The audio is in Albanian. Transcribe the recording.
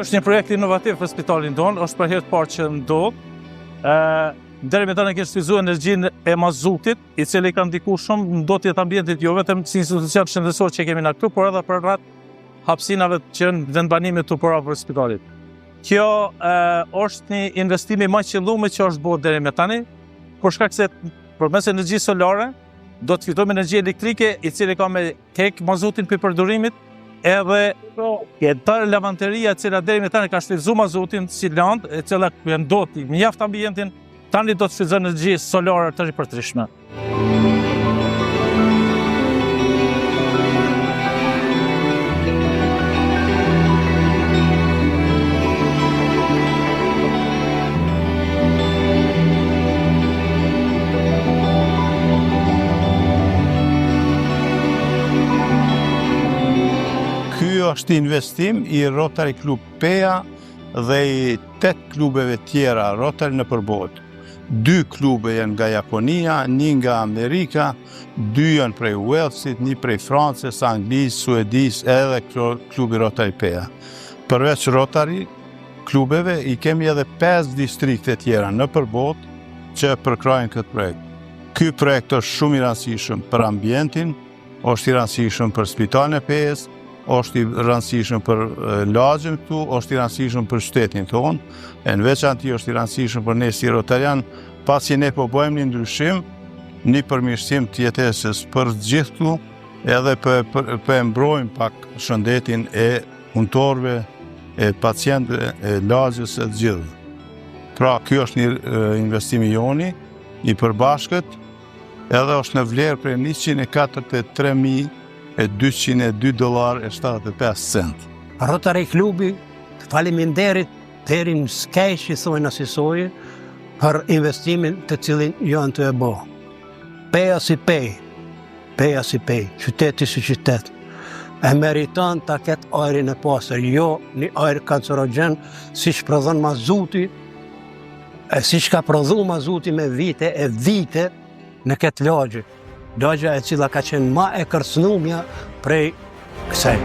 është një projekt inovativ për spitalin tonë, është për herë të parë që ndodh. Deri me tani kemi shfrytzuar energjinë e mazutit, i cili ka ndikuar shumë në ndotjet e ambientit, jo vetëm si institucion shëndetësor që kemi na këtu, por edhe për rreth hapësinave që në vendbanimit të për spitalit. Kjo është një investim i më i qëlluar që është bërë deri me tani, për shkak se përmes energjisë solare do të fitojmë energji elektrike, i cili ka me tek mazutin për përdorimit, edhe tërë lavanteria e cila deri me tani ka shfrytzuar mazutin si landë, e cila ndoti mjaft ambientin, tani do të shfrytëzojë energji solare të ripërtërishme. Ky është investim i Rotary Club PEA dhe i 8 klubeve tjera Rotary në përbot. 2 klube janë nga Japonia, 1 nga Amerika, 2 janë prej Walesit, 1 prej Francës, Anglisë, Suedisë, edhe klubi Rotary PEA. Përveç Rotary klubeve, i kemi edhe 5 distrikte tjera në përbot që përkrajnë këtë projekt. Ky projekt është shumë i rëndësishëm për ambientin, është i rëndësishëm për spitalin e PEA-s, është i rëndësishëm për lagjën këtu, është i rëndësishëm për shtetin tonë, e në veçantë është i rëndësishëm për ne si rotarian, pasi ne po bëjmë një ndryshim, një përmirësim të jetesës për gjithë këtu, edhe për mbrojmë pak shëndetin e punëtorëve, e pacientëve, e lagjës e të gjithë. Pra, kjo është një investim i joni, i përbashkët, edhe është në vlerë për $143.202.75. Rotary Klubi, faleminderit deri në skejsh që thojnë asisojë për investimin të cilin janë të e bo. PEA si pej, qyteti si qytet, e meriton të ketë ajrin e pasër, jo një ajrë kancerogen si që prodhon mazuti, si që ka prodhu mazuti me vite e vite në këtë lagje. Lagja e cila ka qenë ma e kërcënumja prej kësaj.